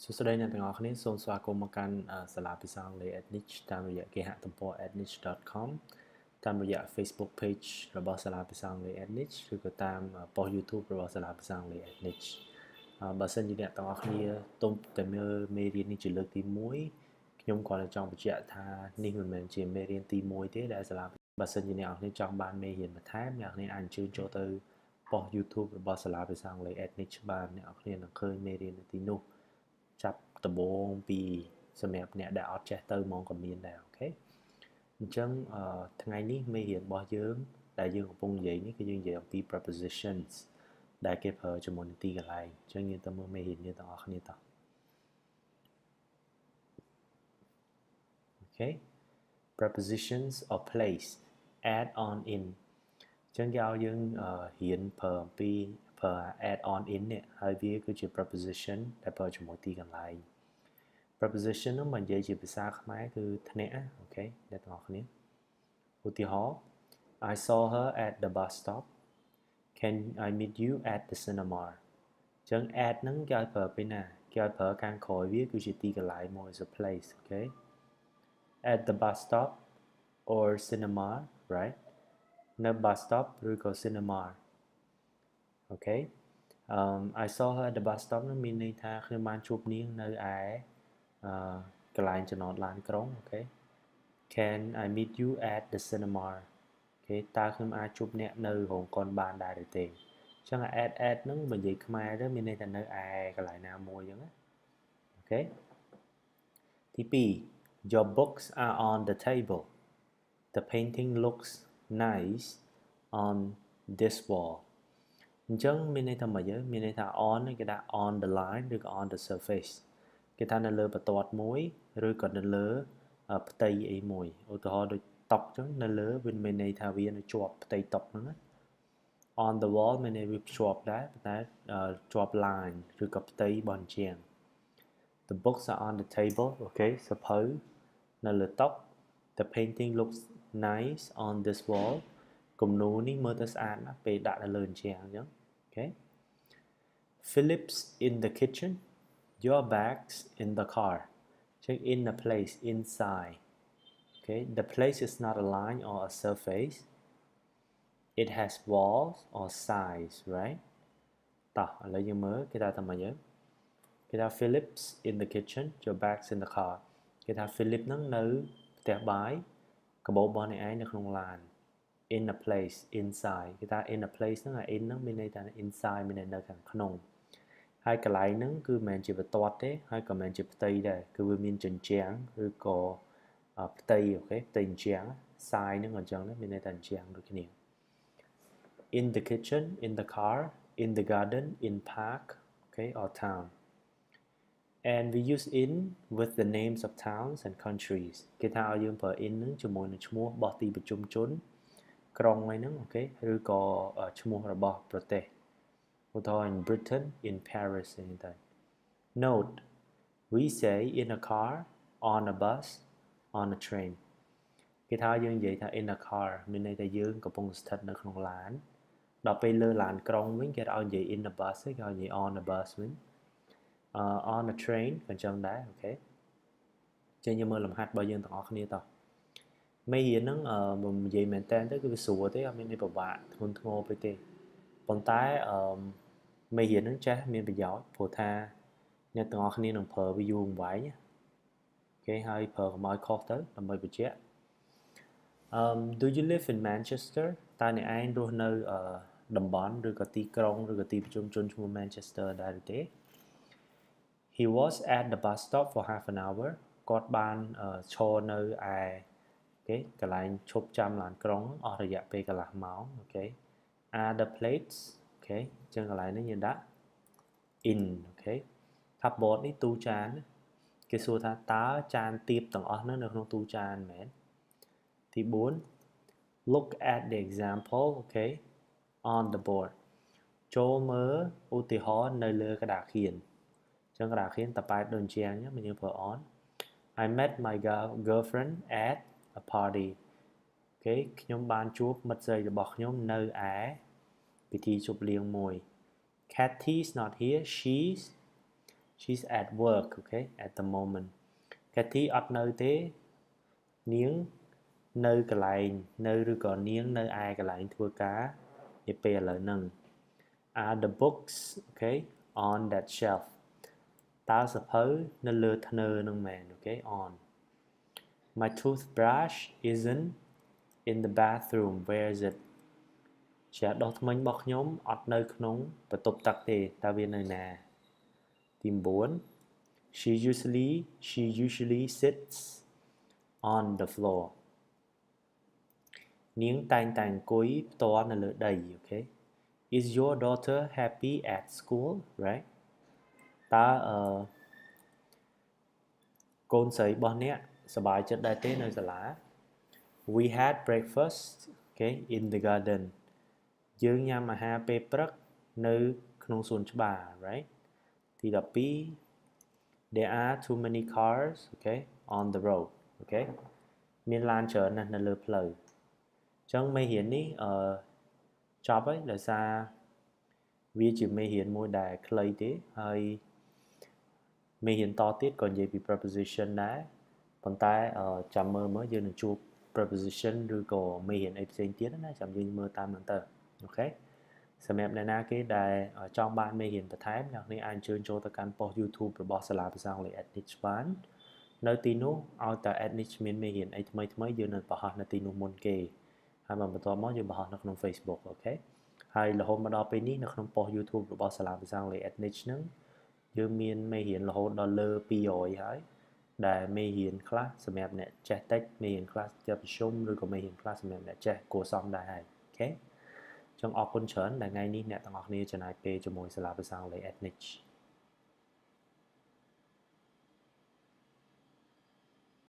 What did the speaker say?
សួស្តីអ្នកទាំងអស់គ្នាសូមស្វាគមន៍មកកាន់សាលាភាសាអង់គ្លេស Ednich តាមរយៈគេហទំព័រ ednich.com តាមរយៈ Facebook Page របស់សាលាភាសាអង់គ្លេស Ednich ឬក៏តាមប៉ុស្តិ៍ YouTube របស់សាលាភាសាអង់គ្លេស Ednich បើសិនជាអ្នកទាំងអស់គ្នាទុំតែមើលមេរៀននេះជាលើកទី1ខ្ញុំគ្រាន់តែចង់បញ្ជាក់ថានេះមិនមែនជាមេរៀនទី1ទេដែលសាលាបើសិនជាអ្នកទាំងអស់គ្នាចង់បានមេរៀនបន្ថែមអ្នកទាំងអស់គ្នាអាចអញ្ជើញចូលទៅប៉ុស្តិ៍ YouTube របស់សាលាភាសាអង់គ្លេស Ednich បានអ្នកទាំងអស់គ្នានឹងឃើញមេរៀននៅទីនោះចាប់ដំបូងពីសម្រាប់អ្នកដែលអត់ចេះទៅហ្មងក៏មានដែរអូខេអញ្ចឹងថ្ងៃនេះមេរៀនរបស់យើងដែលយើងកំពុងនិយាយនេះគឺយើងនិយាយអំពី prepositions ដែលគេប្រើជាមួយនឹងទីកន្លែងអញ្ចឹងយើងទៅមើលមេរៀនយើងទាំងអស់គ្នាតោះអូខេ prepositions of place add on in អញ្ចឹងគេឲ្យយើងរៀនប្រើអំពីប្រើ add on in នេះហើយវាគឺជា preposition ដែលប្រើជាមួយទីកន្លែង preposition នោះមកនិយាយជាភាសាខ្មែរគឺធ្នាក់អូខេអ្នកទាំងអស់គ្នាឧទាហរណ៍ I saw her at the bus stop can I meet you at the cinema អញ្ចឹង at ហ្នឹងគេឲ្យប្រើពេលណាគេឲ្យប្រើខាងក្រោយវាគឺជាទីកន្លែងមួយ is a place អូខេ at the bus stop or cinema right នៅ bus stop ឬក៏ cinema អូខេI saw her at the bus stop នោះមានន័យថាខ្ញុំបានជួបនាងនៅឯកន្លែងចំណតឡានក្រុងអូខេ Can I meet you at the cinema អូខេតើខ្ញុំអាចជួបអ្នកនៅរោងកុនបានដែរឬទេអញ្ចឹង at ហ្នឹងបើនិយាយខ្មែរទៅមានន័យថានៅឯកន្លែងណាមួយអញ្ចឹងណាអូខេទី2 Your books are on the table The painting looks nice on this wall អញ្ចឹងមានន័យថាម៉េចមានន័យថា on នេះគេដាក់ on the line ឬក៏ on the surface គេថានៅលើបន្ទាត់មួយឬក៏នៅលើផ្ទៃអីមួយឧទាហរណ៍ដូចតុអញ្ចឹងនៅលើវាមានន័យថាវានៅជាប់ផ្ទៃតុហ្នឹងណា on the wall មានន័យវាភ្ជាប់ដែរប៉ុន្តែជាប់ line ឬក៏ផ្ទៃរបស់ជញ្ជាំង The books are on the table អូខេសភៅនៅលើតុ The painting looks nice on this wall គំនូរនេះមើលទៅស្អាតណាស់ពេលដាក់នៅលើជញ្ជាំងអញ្ចឹងអូខេ Phillips in the kitchen Your bags in the car check in a place inside okay the place is not a line or a surface it has walls or sides right តោះឥឡូវយើងមើលគេថាម៉េចគេថា Phillips in the kitchen your bags in the car គេថា Philip ហ្នឹងនៅផ្ទះបាយកាបូបរបស់អ្នកឯងនៅក្នុងឡាន in a place inside គេថា in a place ហ្នឹង in ហ្នឹងមានន័យថា inside មានន័យនៅខាងក្នុងហើយកន្លែងហ្នឹងគឺមិនមែនជាបន្ទាត់ទេហើយក៏មិនមែនជាផ្ទៃដែរគឺវាមានជញ្ជាំងឬក៏ផ្ទៃអូខេផ្ទៃជញ្ជាំង side ហ្នឹងអញ្ចឹងមានន័យថាជញ្ជាំងដូចគ្នា in the kitchen in the car in the garden in park okay or town and we use in with the names of towns and countries គេថាឲ្យយើងប្រើ in ហ្នឹងជាមួយនឹងឈ្មោះរបស់ទីប្រជុំជនក្រុងអីហ្នឹងអូខេឬក៏ឈ្មោះរបស់ប្រទេសឧទាហរណ៍ in Britain in Paris អីហ្នឹងទៅ Note we say in a car on a bus on a train គេថាយើងនិយាយថា in a car មានន័យថាយើងកំពុងស្ថិតនៅក្នុងឡានដល់ពេលលើឡានក្រុងវិញគេឲ្យនិយាយ in a bus គេឲ្យនិយាយ on a bus វិញon a train ក៏អញ្ចឹងដែរអូខេចេញយើងមើលលំហាត់របស់យើងទាំងអស់គ្នាតោះមេរៀនហ្នឹងមិននិយាយមែនតើទៅគឺវាស្រួលទេអត់មានអីពិបាកធ្ងន់ធ្ងរពេកទេប៉ុន្តែមេរៀនហ្នឹងចេះមានប្រយោជន៍ព្រោះថាអ្នកទាំងអស់គ្នានឹងប្រើវាយូរអង្វែងគេឲ្យប្រើកុំឲ្យខុសទៅដើម្បីបញ្ជាក់Do you live in Manchester តើអ្នកឯងរស់នៅតំបន់ឬក៏ទីក្រុងឬក៏ទីប្រជុំជនឈ្មោះ Manchester ដែរឬទេ He was at the bus stop for half an hour គាត់បានឈរនៅឯអូខេកន្លែងឈប់ចាំឡានក្រុងអស់រយៈពេលកន្លះម៉ោងអូខេ Are the plates អូខេអញ្ចឹងកន្លែងនេះយើងដាក់ in អូខេ cupboard នេះទូចានគេសួរថាតើចានទៀបទាំងអស់នៅក្នុងទូចានមែនទី4 Look at the example អូខេ on the board ចូលមើលឧទាហរណ៍នៅលើក្តារខៀនអញ្ចឹងក្តារខៀនតប៉ែតដូចជាងយើងប្រើ on I met my girlfriend at a party អូខេខ្ញុំបានជួបមិត្តស្រីរបស់ខ្ញុំនៅឯពិធីជប់លៀងមួយ Kathy's not here she's she's at work okay at the moment Kathy អត់នៅទេនាងនៅកន្លែងនៅឬក៏នាងនៅឯកន្លែងធ្វើការនាពេលឥឡូវហ្នឹង are the books okay on that shelf តើសភៅនៅលើធ្នើហ្នឹងមែន okay on my toothbrush isn't in the bathroom where is it ជាដុសធ្មេញរបស់ខ្ញុំអត់នៅក្នុងបន្ទប់ទឹកទេតើវានៅណាទី9 she usually sits on the floor នាងតែងតែអង្គុយផ្ទាល់នៅលើដី okay is your daughter happy at school right តើកូនស្រីរបស់អ្នកសប្បាយចិត្តដែរទេនៅសាលា we had breakfast okay in the garden យើងញ៉ាំអាហារពេលព្រឹកនៅក្នុងសួនច្បារ right ទី12 there are too many cars okay on the road okay មានឡានច្រើនណាស់នៅលើផ្លូវអញ្ចឹងមេរៀននេះចប់ហើយដោយសារវាជាមេរៀនមួយដែលខ្លីទេហើយមេរៀនតទៀតក៏និយាយពី preposition ដែរប៉ុន្តែចាំមើលយើងនឹងជួប preposition ឬក៏មេរៀនអីផ្សេងទៀតណាចាំយើងមើលតាមហ្នឹងទៅអូខេសម្រាប់អ្នកណាគេដែលចង់បានមេរៀនបន្ថែមអ្នកនេះអាចអញ្ជើញចូលទៅកាន់ប៉ុស្តិ៍ YouTube របស់សាលាភាសាអង់គ្លេស Ednich បាននៅទីនោះឲ្យតែ Ednich មានមេរៀនអីថ្មីៗយើងនឹងបង្ហោះនៅទីនោះមុនគេហើយបន្ទាប់មកយើងបង្ហោះនៅក្នុង Facebook អូខេហើយរហូតមកដល់ពេលនេះនៅក្នុងប៉ុស្តិ៍ YouTube របស់សាលាភាសាអង់គ្លេស Ednich ហ្នឹងយើងមានមេរៀនរហូតដល់លើ200ហើយដែលមេរៀនខ្លះសម្រាប់អ្នកចេះតិចមេរៀនខ្លះជាប្រជុំឬក៏មេរៀនខ្លះសម្រាប់អ្នកចេះគួរសមដែរហើយអូខេចឹងអរគុណច្រើនដែលថ្ងៃនេះអ្នកទាំងអស់គ្នាចំណាយពេលជាមួយសាលាភាសាអង់គ្លេស Ednich